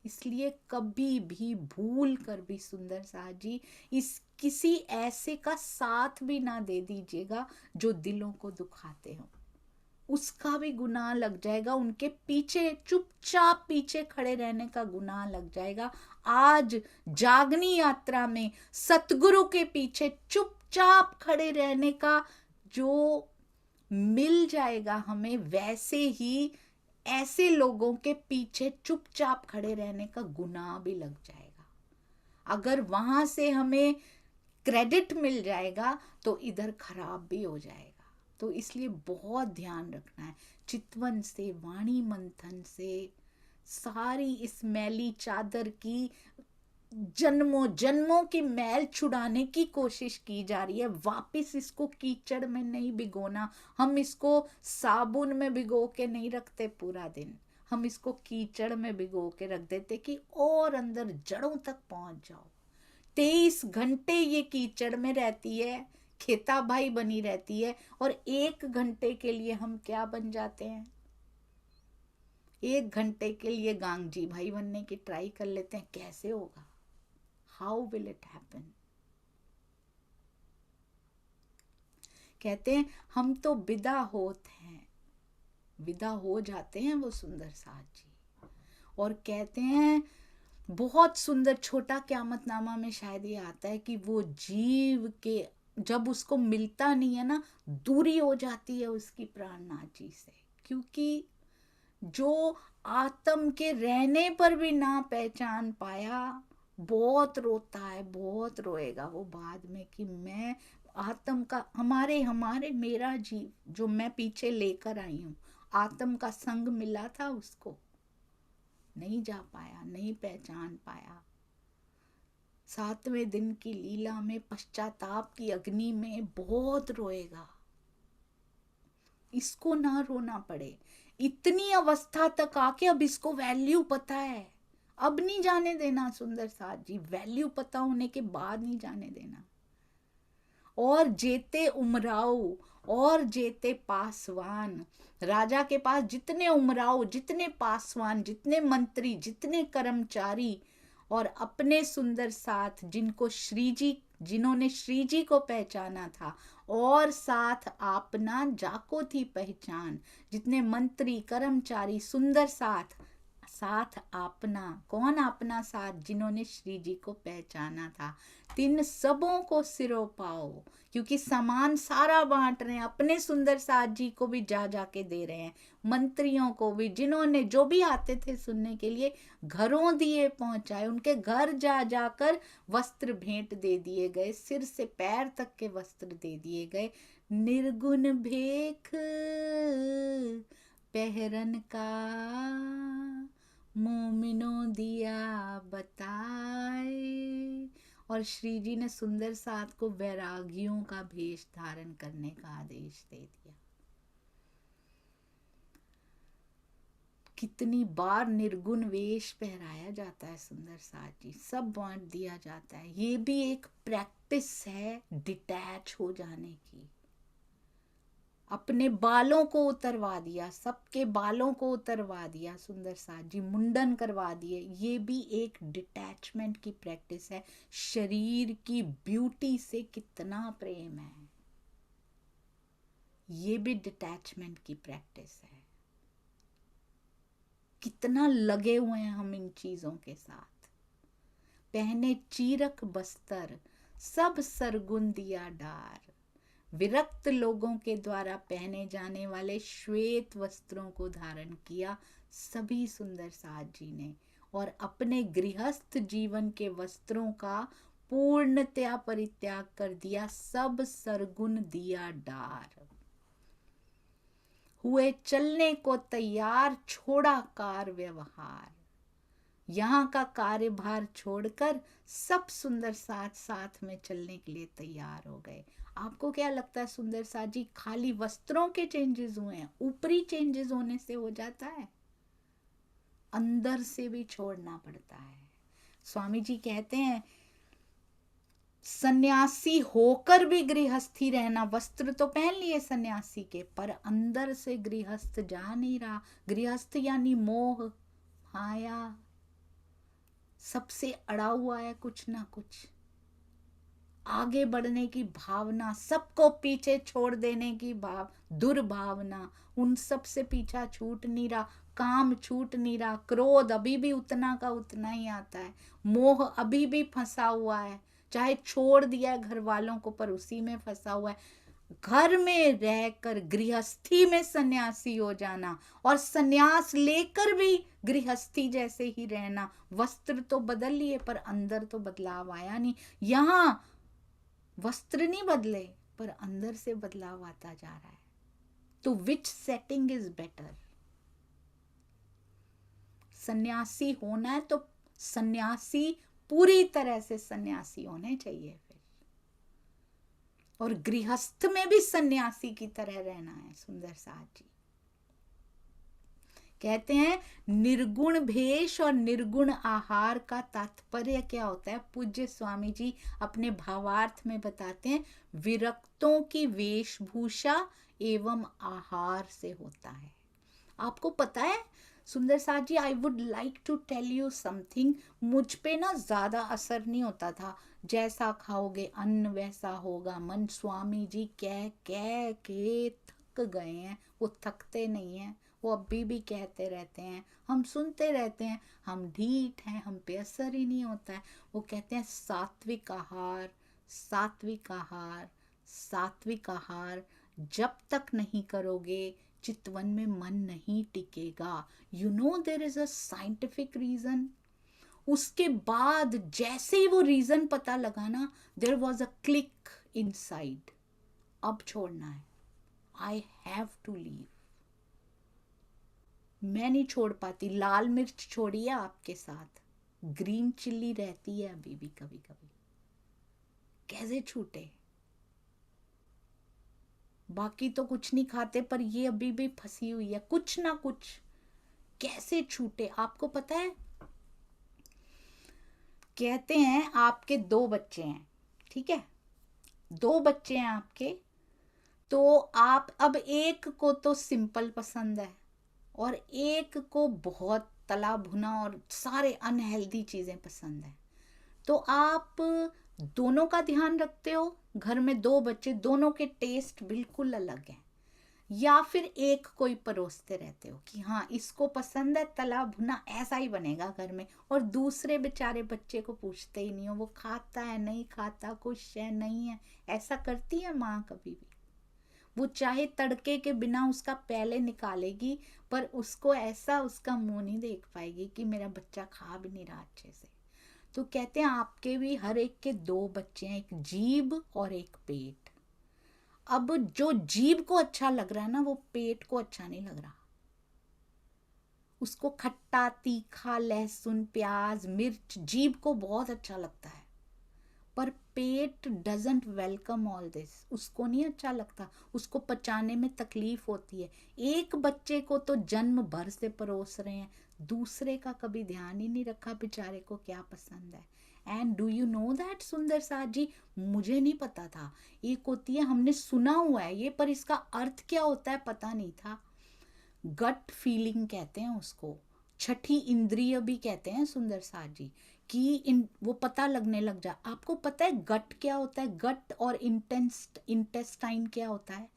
इसलिए कभी भी भूल कर भी सुंदर साथ जी इस किसी ऐसे का साथ भी ना दे दीजिएगा जो दिलों को दुखाते हो। उसका भी गुनाह लग जाएगा, उनके पीछे चुपचाप पीछे खड़े रहने का गुनाह लग जाएगा। आज जागनी यात्रा में सतगुरु के पीछे चुपचाप खड़े रहने का जो मिल जाएगा हमें, वैसे ही ऐसे लोगों के पीछे चुपचाप खड़े रहने का गुनाह भी लग जाएगा। अगर वहां से हमें क्रेडिट मिल जाएगा तो इधर खराब भी हो जाएगा। तो इसलिए बहुत ध्यान रखना है। चितवन से, वाणी मंथन से सारी इस मैली चादर की जन्मों जन्मों की मैल छुड़ाने की कोशिश की जा रही है। वापस इसको कीचड़ में नहीं भिगोना। हम इसको साबुन में भिगो के नहीं रखते पूरा दिन, हम इसको कीचड़ में भिगो के रख देते कि और अंदर जड़ों तक पहुंच जाओ। 23 घंटे ये कीचड़ में रहती है, खेता भाई बनी रहती है, और 1 घंटे के लिए हम क्या बन जाते हैं? 1 घंटे के लिए गांगजी भाई बनने की ट्राई कर लेते हैं। कैसे होगा? How will it happen? कहते हैं हम तो विदा होते हैं, विदा हो जाते हैं वो सुंदर साथ जी, और कहते हैं बहुत सुंदर छोटा क़यामतनामा में शायद ये आता है कि वो जीव के जब उसको मिलता नहीं है ना, दूरी हो जाती है उसकी प्राणनाथ जी से। क्योंकि जो आत्म के रहने पर भी ना पहचान पाया, बहुत रोता है, बहुत रोएगा वो बाद में कि मैं आत्म का हमारे मेरा जीव जो मैं पीछे लेकर आई हूँ, आत्म का संग मिला था उसको, नहीं जा पाया, नहीं पहचान पाया। 7वें दिन की लीला में पश्चाताप की अग्नि में बहुत रोएगा। इसको ना रोना पड़े। इतनी अवस्था तक आके अब इसको वैल्यू पता है, अब नहीं जाने देना सुंदर साथ जी, वैल्यू पता होने के बाद नहीं जाने देना। और जेते उमराव और जेते पासवान, राजा के पास जितने उमराव, जितने पासवान, जितने मंत्री, जितने कर्मचारी, और अपने सुंदर साथ जिनको श्री जी, जिन्होंने श्री जी को पहचाना था, और साथ आपना जाको थी पहचान, जितने मंत्री कर्मचारी सुंदर साथ, साथ आपना, कौन अपना साथ? जिन्होंने श्री जी को पहचाना था। तिन सबों को सिरो पाओ, क्योंकि सामान सारा बांट रहे हैं, अपने सुंदर साथ जी को भी जा जाके दे रहे हैं, मंत्रियों को भी, जिन्होंने जो भी आते थे सुनने के लिए, घरों दिए पहुंचाए, उनके घर जा जाकर वस्त्र भेंट दे दिए गए, सिर से पैर तक के वस्त्र दे दिए गए। निर्गुण भेख पहरन का मोमिनो दिया बताए। और श्री जी ने सुंदर साथ को वैरागियों का भेष धारण करने का आदेश दे दिया। कितनी बार निर्गुण वेश पहराया जाता है सुंदर साथ जी, सब बांट दिया जाता है। ये भी एक प्रैक्टिस है डिटैच हो जाने की। अपने बालों को उतरवा दिया, सबके बालों को उतरवा दिया सुंदर साथ जी, मुंडन करवा दिए। ये भी एक डिटैचमेंट की प्रैक्टिस है। शरीर की ब्यूटी से कितना प्रेम है, ये भी डिटैचमेंट की प्रैक्टिस है। कितना लगे हुए हैं हम इन चीजों के साथ। पहने चीरक बस्तर सब सरगुन दिया डार, विरक्त लोगों के द्वारा पहने जाने वाले श्वेत वस्त्रों को धारण किया सभी सुंदर साथ जी ने, और अपने गृहस्थ जीवन के वस्त्रों का पूर्णतया परित्याग कर दिया, सब सरगुन दिया डार। हुए चलने को तैयार, छोड़ा कार व्यवहार। यहाँ का कार्यभार छोड़कर सब सुंदर साथ साथ में चलने के लिए तैयार हो गए। आपको क्या लगता है सुंदर साथ जी खाली वस्त्रों के चेंजेस हुए हैं? ऊपरी चेंजेस होने से हो जाता है, अंदर से भी छोड़ना पड़ता है। स्वामी जी कहते हैं सन्यासी होकर भी गृहस्थी रहना, वस्त्र तो पहन लिए सन्यासी के, पर अंदर से गृहस्थ जा नहीं रहा। गृहस्थ यानी मोह माया सबसे अड़ा हुआ है, कुछ ना कुछ आगे बढ़ने की भावना, सबको पीछे छोड़ देने की दुर्भावना, उन सब से पीछा छूट नहीं रहा, काम छूट नहीं रहा, क्रोध अभी भी उतना का उतना ही आता है, मोह अभी भी फंसा हुआ है, चाहे छोड़ दिया घर वालों को पर उसी में फंसा हुआ है। घर में रहकर गृहस्थी में सन्यासी हो जाना और सन्यास लेकर भी गृहस्थी जैसे ही रहना, वस्त्र तो बदल लिए पर अंदर तो बदलाव आया नहीं। यहाँ वस्त्र नहीं बदले पर अंदर से बदलाव आता जा रहा है। तो विच सेटिंग इज बेटर? सन्यासी होना है तो सन्यासी पूरी तरह से सन्यासी होने चाहिए फिर, और गृहस्थ में भी सन्यासी की तरह रहना है। सुंदर साथ जी कहते हैं निर्गुण भेष और निर्गुण आहार का तात्पर्य क्या होता है। पूज्य स्वामी जी अपने भावार्थ में बताते हैं, विरक्तों की वेशभूषा एवं आहार से होता है। आपको पता है सुंदर साथ जी, I would like to tell you something. मुझ पे ना ज्यादा असर नहीं होता था, जैसा खाओगे अन्न वैसा होगा मन। स्वामी जी कह कह के थक गए हैं, वो थकते नहीं हैं, वो अभी भी कहते रहते हैं, हम सुनते रहते हैं, हम ढीठ हैं, हम पे असर ही नहीं होता है। वो कहते हैं सात्विक आहार, सात्विक आहार, सात्विक आहार जब तक नहीं करोगे चितवन में मन नहीं टिकेगा। You know there is a scientific reason. उसके बाद जैसे ही वो रीजन पता लगा ना, there was a click inside, अब छोड़ना है, आई हैव टू लीव। मैं नहीं छोड़ पाती। लाल मिर्च छोड़ी है आपके साथ, ग्रीन चिल्ली रहती है अभी भी कभी कभी, कैसे छूटे? बाकी तो कुछ नहीं खाते पर ये अभी भी फंसी हुई है, कुछ ना कुछ, कैसे छूटे? आपको पता है, कहते हैं आपके 2 बच्चे हैं, ठीक है, 2 बच्चे हैं आपके, तो आप अब एक को तो सिंपल पसंद है और एक को बहुत तला भुना और सारे अनहेल्दी चीजें पसंद है, तो आप दोनों का ध्यान रखते हो। घर में 2 बच्चे, दोनों के टेस्ट बिल्कुल अलग हैं, या फिर एक कोई परोसते रहते हो कि हाँ इसको पसंद है तला भुना, ऐसा ही बनेगा घर में, और दूसरे बेचारे बच्चे को पूछते ही नहीं हो वो खाता है नहीं खाता, खुश है नहीं है। ऐसा करती है माँ कभी भी? वो चाहे तड़के के बिना उसका पहले निकालेगी पर उसको ऐसा उसका मुंह नहीं देख पाएगी कि मेरा बच्चा खा भी नहीं रहा अच्छे से। तो कहते हैं आपके भी हर एक के 2 बच्चे हैं, एक जीभ और एक पेट। अब जो जीभ को अच्छा लग रहा है ना, वो पेट को अच्छा नहीं लग रहा। उसको खट्टा तीखा लहसुन प्याज मिर्च जीभ को बहुत अच्छा लगता है, पर पेट डजंट वेलकम ऑल दिस, उसको नहीं अच्छा लगता, उसको पचाने में तकलीफ होती है। एक बच्चे को तो जन्म भर से परोस रहे हैं, दूसरे का कभी ध्यान ही नहीं रखा बेचारे को क्या पसंद है। And do you know that सुंदर साथ जी, मुझे नहीं पता था। एक होती है, हमने सुना हुआ है ये, पर इसका अर्थ क्या होता है पता नहीं था। गट फीलिंग कहते हैं उसको, छठी इंद्रिय भी कहते हैं सुंदर साथ जी, कि वो पता लगने लग जा। आपको पता है गट क्या होता है? गट और इंटेस्टाइन क्या होता है?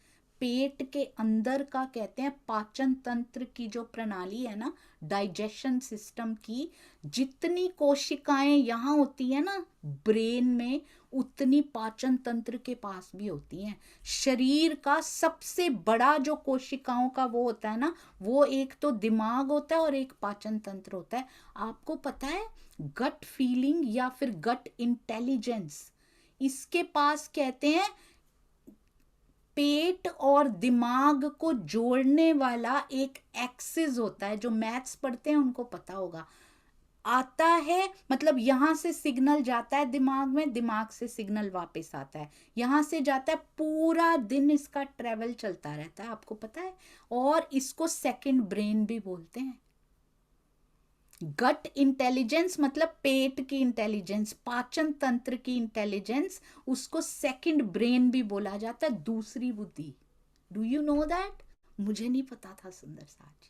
पेट के अंदर का कहते हैं पाचन तंत्र की जो प्रणाली है ना, डाइजेशन सिस्टम की, जितनी कोशिकाएं यहाँ होती है ना ब्रेन में, उतनी पाचन तंत्र के पास भी होती हैं। शरीर का सबसे बड़ा जो कोशिकाओं का वो होता है ना, वो एक तो दिमाग होता है और एक पाचन तंत्र होता है। आपको पता है गट फीलिंग या फिर गट इंटेलिजेंस, इसके पास कहते हैं पेट और दिमाग को जोड़ने वाला एक एक्सिस होता है। जो मैथ्स पढ़ते हैं उनको पता होगा, आता है मतलब यहां से सिग्नल जाता है दिमाग में, दिमाग से सिग्नल वापस आता है, यहां से जाता है, पूरा दिन इसका ट्रेवल चलता रहता है, आपको पता है। और इसको सेकंड ब्रेन भी बोलते हैं। गट इंटेलिजेंस मतलब पेट की इंटेलिजेंस, पाचन तंत्र की इंटेलिजेंस, उसको सेकंड ब्रेन भी बोला जाता है, दूसरी बुद्धि। Do you know that? मुझे नहीं पता था सुंदर साथ जी।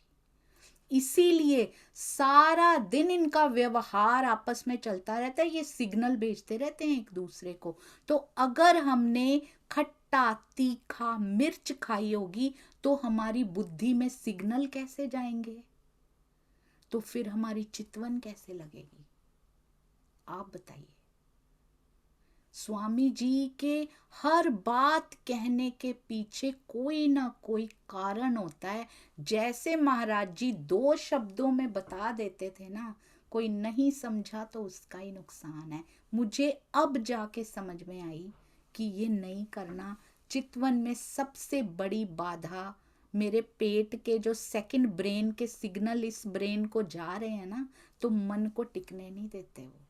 इसीलिए सारा दिन इनका व्यवहार आपस में चलता रहता है, ये सिग्नल भेजते रहते हैं एक दूसरे को। तो अगर हमने खट्टा तीखा मिर्च खाई होगी तो हमारी बुद्धि में सिग्नल कैसे जाएंगे, तो फिर हमारी चितवन कैसे लगेगी, आप बताइए। स्वामी जी के हर बात कहने के पीछे कोई ना कोई कारण होता है। जैसे महाराज जी 2 शब्दों में बता देते थे ना, कोई नहीं समझा तो उसका ही नुकसान है। मुझे अब जाके समझ में आई कि ये नहीं करना। चितवन में सबसे बड़ी बाधा मेरे पेट के जो सेकंड ब्रेन के सिग्नल इस ब्रेन को जा रहे हैं ना, तो मन को टिकने नहीं देते वो।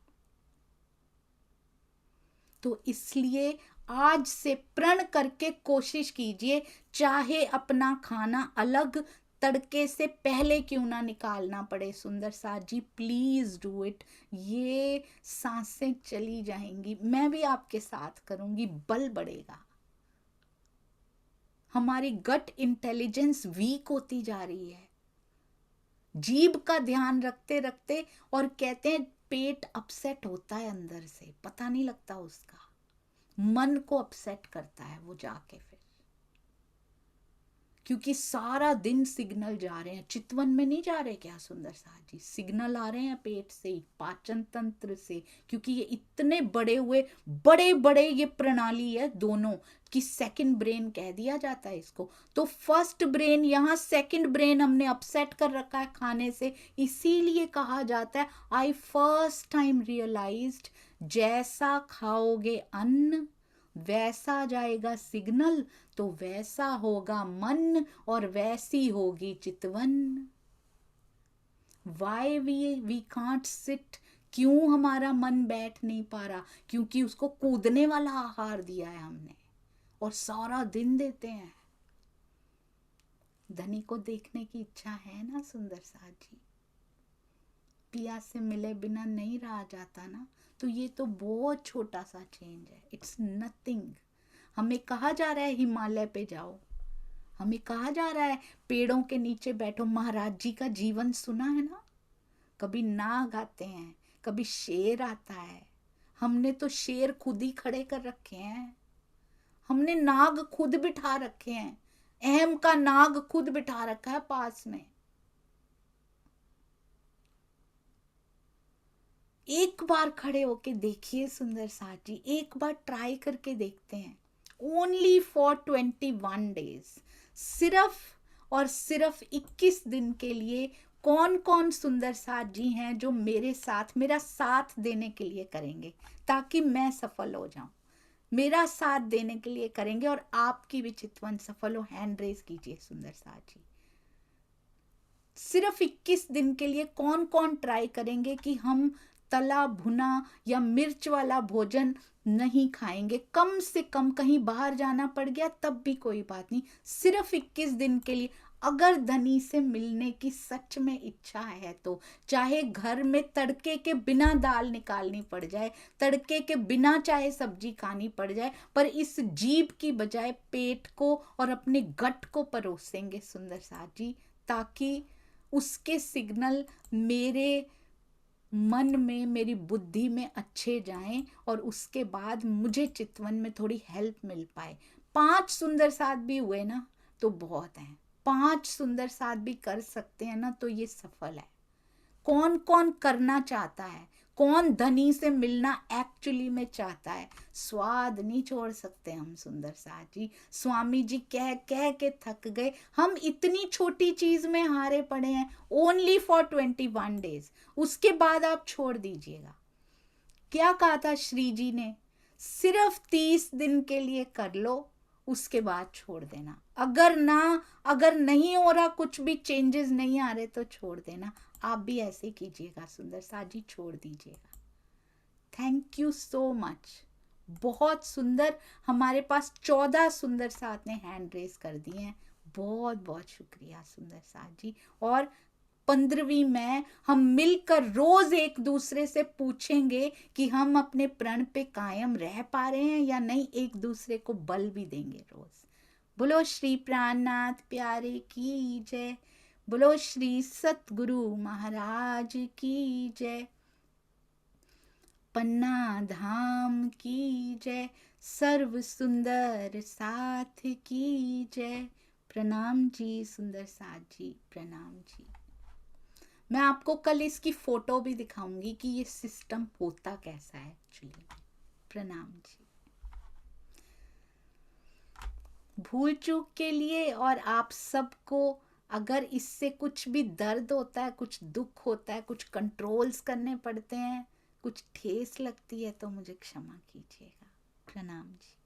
तो इसलिए आज से प्रण करके कोशिश कीजिए, चाहे अपना खाना अलग तड़के से पहले क्यों ना निकालना पड़े सुंदर साथ जी, प्लीज डू इट। ये सांसें चली जाएंगी, मैं भी आपके साथ करूंगी, बल बढ़ेगा। हमारी गट इंटेलिजेंस वीक होती जा रही है, जीभ का ध्यान रखते रखते, और कहते हैं पेट अपसेट होता है अंदर से, पता नहीं लगता उसका, मन को अपसेट करता है वो जाके फिर, क्योंकि सारा दिन सिग्नल जा रहे हैं। चितवन में नहीं जा रहे क्या सुंदर साथ जी, सिग्नल आ रहे हैं पेट से, पाचन तंत्र से, क्योंकि ये इतने बड़े हुए, बड़े बड़े ये प्रणाली है दोनों, कि सेकंड ब्रेन कह दिया जाता है इसको। तो फर्स्ट ब्रेन यहाँ, सेकंड ब्रेन हमने अपसेट कर रखा है खाने से, इसीलिए कहा जाता है आई फर्स्ट टाइम रियलाइज्ड, जैसा खाओगे अन्न वैसा जाएगा सिग्नल, तो वैसा होगा मन और वैसी होगी चितवन। वाई वी कांट सिट, क्यों हमारा मन बैठ नहीं पा रहा, क्योंकि उसको कूदने वाला आहार दिया है हमने, और सारा दिन देते हैं। धनी को देखने की इच्छा है ना सुंदर साथ जी, पिया से मिले बिना नहीं रहा जाता ना। तो ये तो बहुत छोटा सा चेंज है, इट्स नथिंग। हमें कहा जा रहा है हिमालय पे जाओ, हमें कहा जा रहा है पेड़ों के नीचे बैठो। महाराज जी का जीवन सुना है ना, कभी नाग आते हैं, कभी शेर आता है, हमने तो शेर खुद ही खड़े कर रखे हैं, हमने नाग खुद बिठा रखे हैं, अहम का नाग खुद बिठा रखा है पास में। एक बार खड़े होके देखिए सुंदर साथ जी, एक बार ट्राई करके देखते हैं। ओनली फॉर 21 डेज, सिर्फ और सिर्फ 21 दिन के लिए। कौन कौन सुंदर साथ जी हैं जो मेरे साथ, मेरा साथ देने के लिए करेंगे, ताकि मैं सफल हो जाऊं, मेरा साथ देने के लिए करेंगे और आपकी भी चितवन सफल हो। हैंड रेज कीजिए सुंदर साथ जी। सिर्फ 21 दिन के लिए कौन कौन ट्राई करेंगे कि हम तला भुना या मिर्च वाला भोजन नहीं खाएंगे, कम से कम कहीं बाहर जाना पड़ गया तब भी कोई बात नहीं, सिर्फ 21 दिन के लिए। अगर धनी से मिलने की सच में इच्छा है तो चाहे घर में तड़के के बिना दाल निकालनी पड़ जाए, तड़के के बिना चाहे सब्जी खानी पड़ जाए, पर इस जीभ की बजाय पेट को और अपने गट को परोसेंगे सुंदर साथ जी, ताकि उसके सिग्नल मेरे मन में, मेरी बुद्धि में अच्छे जाएं, और उसके बाद मुझे चितवन में थोड़ी हेल्प मिल पाए। 5 सुंदर साथ भी हुए ना तो बहुत हैं, 5 सुंदर साथ भी कर सकते हैं ना तो ये सफल है। कौन कौन करना चाहता है, कौन धनी से मिलना एक्चुअली में चाहता है। स्वाद नहीं छोड़ सकते हम सुंदर साथ जी, स्वामी जी कह कह के थक गए, हम इतनी छोटी चीज में हारे पड़े हैं। ओनली फॉर 21 डेज, उसके बाद आप छोड़ दीजिएगा। क्या कहा था श्री जी ने, सिर्फ 30 दिन के लिए कर लो, उसके बाद छोड़ देना। अगर नहीं हो रहा, कुछ भी चेंजेस नहीं आ रहे तो छोड़ देना। आप भी ऐसे कीजिएगा सुंदर साथ जी, छोड़ दीजिएगा। थैंक यू सो मच, बहुत सुंदर। हमारे पास 14 सुंदर साथ ने हैंड रेस कर दिए हैं, बहुत बहुत शुक्रिया सुंदर साथ जी। और 15वीं में हम मिलकर रोज एक दूसरे से पूछेंगे कि हम अपने प्रण पे कायम रह पा रहे हैं या नहीं, एक दूसरे को बल भी देंगे रोज। बोलो श्री प्राणनाथ प्यारे की जय। बोलो श्री सतगुरु महाराज की जय। पन्ना धाम की जय। सर्व सुंदर साथ की जय। प्रणाम जी सुंदर साथ जी, प्रणाम जी। मैं आपको कल इसकी फोटो भी दिखाऊंगी कि ये सिस्टम होता कैसा है एक्चुअली। प्रणाम जी। भूल चूक के लिए और आप सबको अगर इससे कुछ भी दर्द होता है, कुछ दुख होता है, कुछ कंट्रोल्स करने पड़ते हैं, कुछ ठेस लगती है तो मुझे क्षमा कीजिएगा। प्रणाम जी।